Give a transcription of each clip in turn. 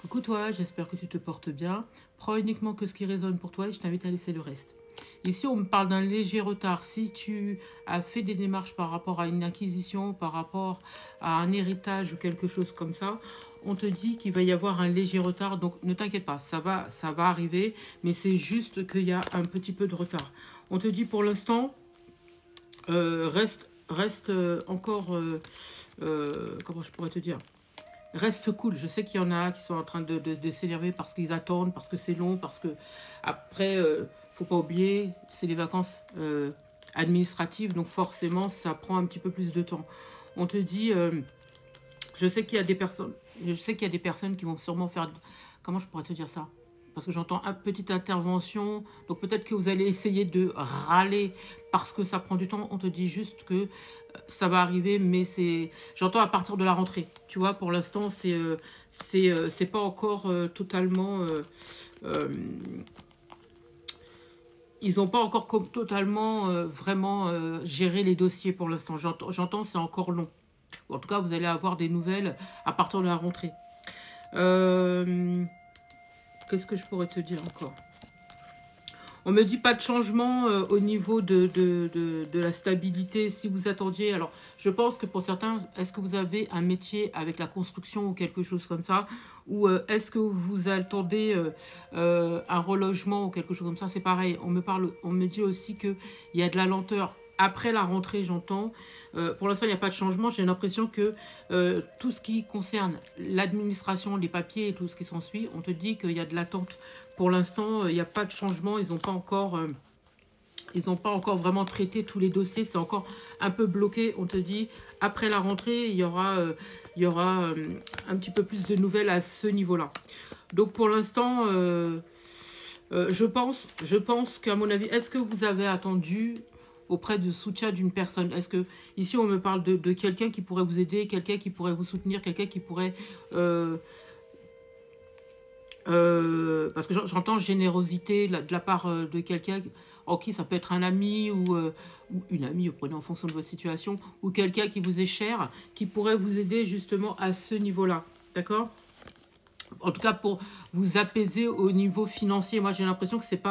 Coucou toi, j'espère que tu te portes bien. Prends uniquement que ce qui résonne pour toi et je t'invite à laisser le reste. Ici, on me parle d'un léger retard. Si tu as fait des démarches par rapport à une acquisition, par rapport à un héritage ou quelque chose comme ça, on te dit qu'il va y avoir un léger retard. Donc, ne t'inquiète pas, ça va arriver, mais c'est juste qu'il y a un petit peu de retard. On te dit pour l'instant, reste encore... comment je pourrais te dire? Reste cool. Je sais qu'il y en a qui sont en train de s'énerver parce qu'ils attendent, parce que c'est long, parce que après, faut pas oublier, c'est les vacances administratives, donc forcément, ça prend un petit peu plus de temps. On te dit, je sais qu'il y a des personnes, qui vont sûrement faire, comment je pourrais te dire ça? Parce que j'entends une petite intervention, donc peut-être que vous allez essayer de râler parce que ça prend du temps. On te dit juste que ça va arriver, mais j'entends à partir de la rentrée. Tu vois, pour l'instant, c'est pas encore totalement... ils n'ont pas encore totalement vraiment géré les dossiers pour l'instant. J'entends, c'est encore long. En tout cas, vous allez avoir des nouvelles à partir de la rentrée. Qu'est-ce que je pourrais te dire encore? On me dit pas de changement au niveau de la stabilité. Si vous attendiez, alors je pense que pour certains, est-ce que vous avez un métier avec la construction ou quelque chose comme ça? Ou est-ce que vous attendez un relogement ou quelque chose comme ça? C'est pareil, on me dit aussi qu'il y a de la lenteur. Après la rentrée, j'entends. Pour l'instant, il n'y a pas de changement. J'ai l'impression que tout ce qui concerne l'administration, les papiers et tout ce qui s'ensuit, on te dit qu'il y a de l'attente. Pour l'instant, il n'y a pas de changement. Ils n'ont pas encore vraiment traité tous les dossiers. C'est encore un peu bloqué. On te dit, après la rentrée, il y aura un petit peu plus de nouvelles à ce niveau-là. Donc, pour l'instant, je pense qu'à mon avis, est-ce que vous avez attendu auprès du soutien d'une personne? Est-ce que, ici, on me parle de quelqu'un qui pourrait vous aider, quelqu'un qui pourrait vous soutenir, quelqu'un qui pourrait... parce que j'entends générosité de la part de quelqu'un en qui ça peut être un ami ou une amie, vous prenez en fonction de votre situation, ou quelqu'un qui vous est cher, qui pourrait vous aider justement à ce niveau-là. D'accord? En tout cas, pour vous apaiser au niveau financier. Moi, j'ai l'impression que c'est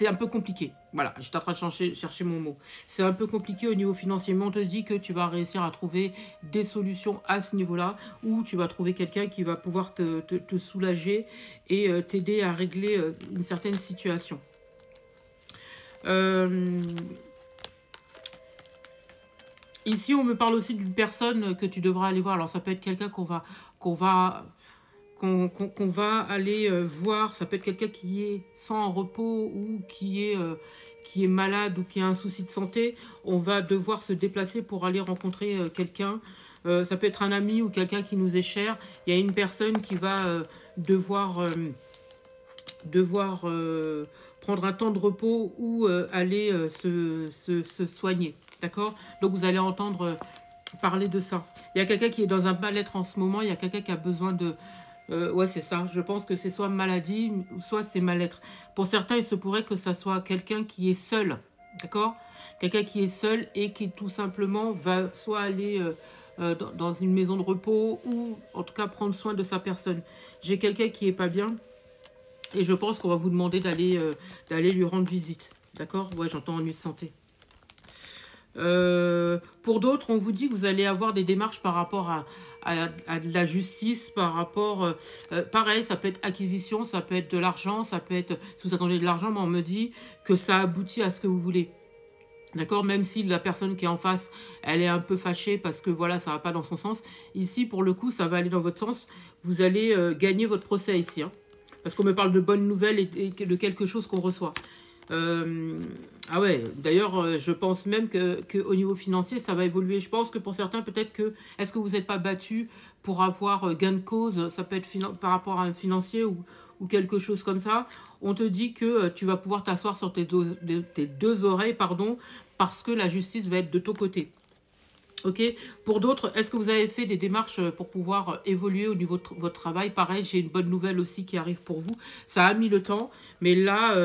un peu compliqué. Voilà, j'étais en train de chercher mon mot. C'est un peu compliqué au niveau financier, mais on te dit que tu vas réussir à trouver des solutions à ce niveau-là, ou tu vas trouver quelqu'un qui va pouvoir te soulager et t'aider à régler une certaine situation. Ici, on me parle aussi d'une personne que tu devras aller voir. Alors, ça peut être quelqu'un qu'on va aller voir. Ça peut être quelqu'un qui est sans repos ou qui est malade ou qui a un souci de santé. On va devoir se déplacer pour aller rencontrer quelqu'un. Ça peut être un ami ou quelqu'un qui nous est cher. Il y a une personne qui va devoir prendre un temps de repos ou aller se soigner. D'accord? Donc, vous allez entendre parler de ça. Il y a quelqu'un qui est dans un mal-être en ce moment. Il y a quelqu'un qui a besoin de... ouais, c'est ça. Je pense que c'est soit maladie, soit c'est mal-être. Pour certains, il se pourrait que ça soit quelqu'un qui est seul. D'accord? Quelqu'un qui est seul et qui tout simplement va soit aller dans une maison de repos ou en tout cas prendre soin de sa personne. J'ai quelqu'un qui est pas bien et je pense qu'on va vous demander d'aller lui rendre visite. D'accord? Ouais, j'entends ennui de santé. Pour d'autres, on vous dit que vous allez avoir des démarches par rapport à de la justice, par rapport... pareil, ça peut être acquisition, ça peut être de l'argent, ça peut être... Si vous attendez de l'argent, mais on me dit que ça aboutit à ce que vous voulez. D'accord? Même si la personne qui est en face, elle est un peu fâchée parce que voilà, ça va pas dans son sens. Ici, pour le coup, ça va aller dans votre sens. Vous allez gagner votre procès ici. Hein, parce qu'on me parle de bonnes nouvelles et de quelque chose qu'on reçoit. Ah ouais, d'ailleurs, je pense même qu'au niveau financier, ça va évoluer. Je pense que pour certains, peut-être que... Est-ce que vous n'êtes pas battu pour avoir gain de cause? Ça peut être par rapport à un financier ou quelque chose comme ça. On te dit que tu vas pouvoir t'asseoir sur tes deux oreilles, pardon, parce que la justice va être de ton côté. Ok. Pour d'autres, est-ce que vous avez fait des démarches pour pouvoir évoluer au niveau de votre travail? Pareil, j'ai une bonne nouvelle aussi qui arrive pour vous. Ça a mis le temps, mais là,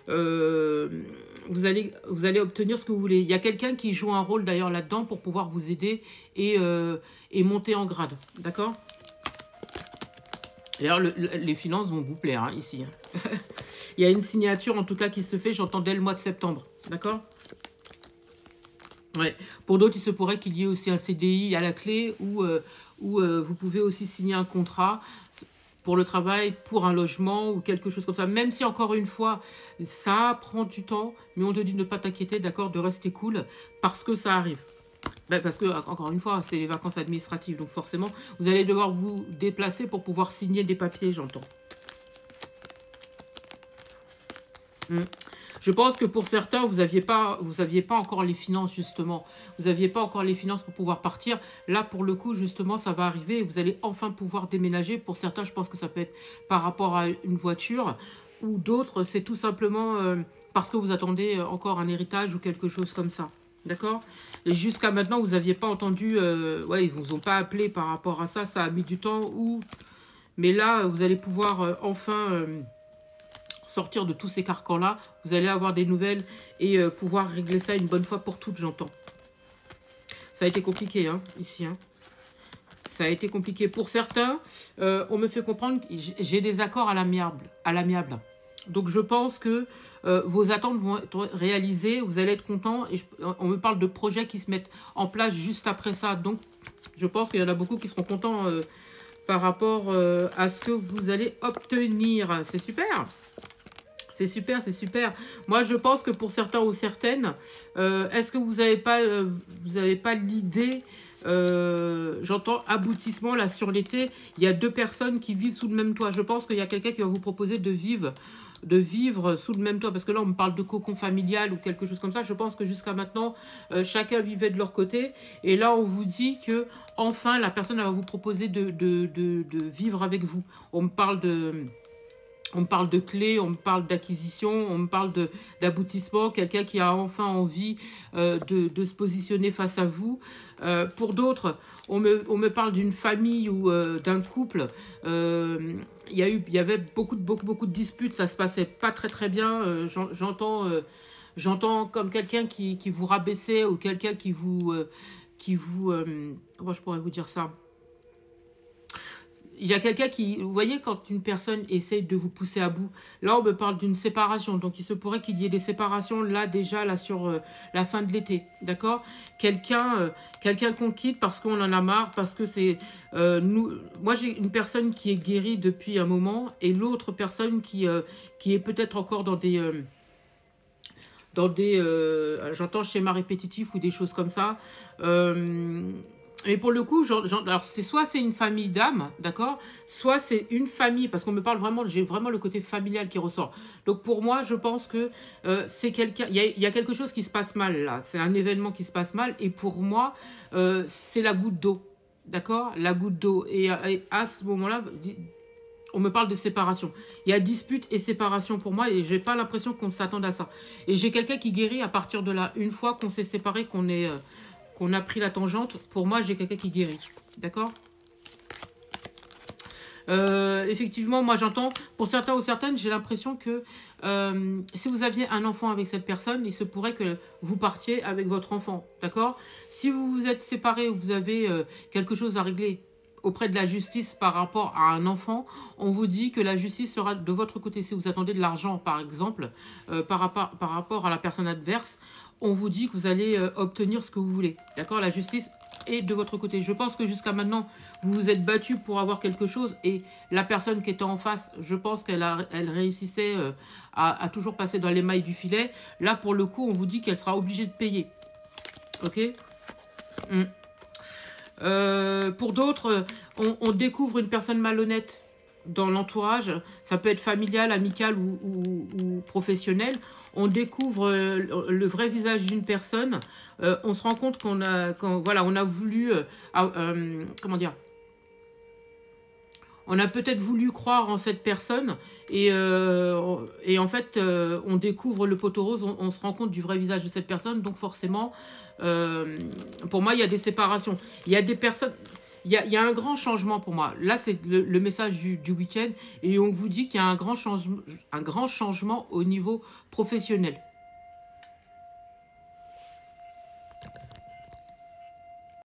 vous allez obtenir ce que vous voulez. Il y a quelqu'un qui joue un rôle d'ailleurs là-dedans pour pouvoir vous aider et monter en grade. D'accord? D'ailleurs, les finances vont vous plaire, hein, ici. Il y a une signature, en tout cas, qui se fait, j'entends, dès le mois de septembre. D'accord? Ouais. Pour d'autres, il se pourrait qu'il y ait aussi un CDI à la clé où vous pouvez aussi signer un contrat pour le travail, pour un logement ou quelque chose comme ça. Même si, encore une fois, ça prend du temps, mais on te dit de ne pas t'inquiéter, d'accord, de rester cool, parce que ça arrive. Ben, parce que, encore une fois, c'est les vacances administratives, donc forcément, vous allez devoir vous déplacer pour pouvoir signer des papiers, j'entends. Je pense que pour certains, vous aviez pas encore les finances, justement. Vous n'aviez pas encore les finances pour pouvoir partir. Là, pour le coup, justement, ça va arriver et vous allez enfin pouvoir déménager. Pour certains, je pense que ça peut être par rapport à une voiture. Ou d'autres, c'est tout simplement parce que vous attendez encore un héritage ou quelque chose comme ça. D'accord? Et jusqu'à maintenant, vous n'aviez pas entendu... ouais, ils ne vous ont pas appelé par rapport à ça. Ça a mis du temps. Mais là, vous allez pouvoir enfin... sortir de tous ces carcans-là, vous allez avoir des nouvelles et pouvoir régler ça une bonne fois pour toutes, j'entends. Ça a été compliqué, hein, ici. Hein. Ça a été compliqué. Pour certains, on me fait comprendre que j'ai des accords à l'amiable. Donc, je pense que vos attentes vont être réalisées, vous allez être contents. Et on me parle de projets qui se mettent en place juste après ça. Donc, je pense qu'il y en a beaucoup qui seront contents par rapport à ce que vous allez obtenir. C'est super! C'est super, c'est super. Moi, je pense que pour certains ou certaines, est-ce que vous n'avez pas l'idée, j'entends aboutissement là sur l'été, il y a deux personnes qui vivent sous le même toit. Je pense qu'il y a quelqu'un qui va vous proposer de vivre sous le même toit. Parce que là, on me parle de cocon familial ou quelque chose comme ça. Je pense que jusqu'à maintenant, chacun vivait de leur côté. Et là, on vous dit que enfin, la personne elle va vous proposer de vivre avec vous. On me parle de clés, on me parle d'acquisition, on me parle d'aboutissement, quelqu'un qui a enfin envie de se positionner face à vous. Pour d'autres, on me parle d'une famille ou d'un couple. Il y avait beaucoup de disputes, ça se passait pas très bien. J'entends comme quelqu'un qui vous rabaissait ou quelqu'un qui vous comment je pourrais vous dire ça? Il y a quelqu'un qui... Vous voyez, quand une personne essaye de vous pousser à bout, là, on me parle d'une séparation. Donc, il se pourrait qu'il y ait des séparations, là, déjà, là, sur la fin de l'été. D'accord? Quelqu'un qu'on quitte parce qu'on en a marre, parce que c'est... Moi, j'ai une personne qui est guérie depuis un moment et l'autre personne qui est peut-être encore dans des... j'entends schéma répétitif ou des choses comme ça. Et pour le coup, alors soit c'est une famille d'âmes, d'accord, soit c'est une famille, parce qu'on me parle vraiment, j'ai vraiment le côté familial qui ressort. Donc pour moi, je pense que c'est quelqu'un, il y a quelque chose qui se passe mal là, c'est un événement qui se passe mal, et pour moi, c'est la goutte d'eau, d'accord, la goutte d'eau. Et à ce moment-là, on me parle de séparation. Il y a dispute et séparation pour moi, et j'ai pas l'impression qu'on s'attende à ça. Et j'ai quelqu'un qui guérit à partir de là, une fois qu'on s'est séparé, qu'on a pris la tangente, pour moi, j'ai quelqu'un qui guérit. D'accord? Effectivement, moi, j'entends, pour certains ou certaines, j'ai l'impression que si vous aviez un enfant avec cette personne, il se pourrait que vous partiez avec votre enfant. D'accord? Si vous vous êtes séparés ou vous avez quelque chose à régler auprès de la justice par rapport à un enfant, on vous dit que la justice sera de votre côté. Si vous attendez de l'argent, par exemple, par rapport à la personne adverse, on vous dit que vous allez obtenir ce que vous voulez. D'accord? La justice est de votre côté. Je pense que jusqu'à maintenant, vous vous êtes battu pour avoir quelque chose et la personne qui était en face, je pense qu'elle réussissait à toujours passer dans les mailles du filet. Là, pour le coup, on vous dit qu'elle sera obligée de payer. Ok? Pour d'autres, on découvre une personne malhonnête dans l'entourage, ça peut être familial, amical ou professionnel. On découvre le vrai visage d'une personne. On se rend compte on a voulu, comment dire, On a peut-être voulu croire en cette personne et en fait, on découvre le poteau rose, on se rend compte du vrai visage de cette personne. Donc forcément, pour moi, il y a des séparations. Il y a des personnes... il y a un grand changement pour moi. Là, c'est le message du week-end. Et on vous dit qu'il y a un grand changement au niveau professionnel.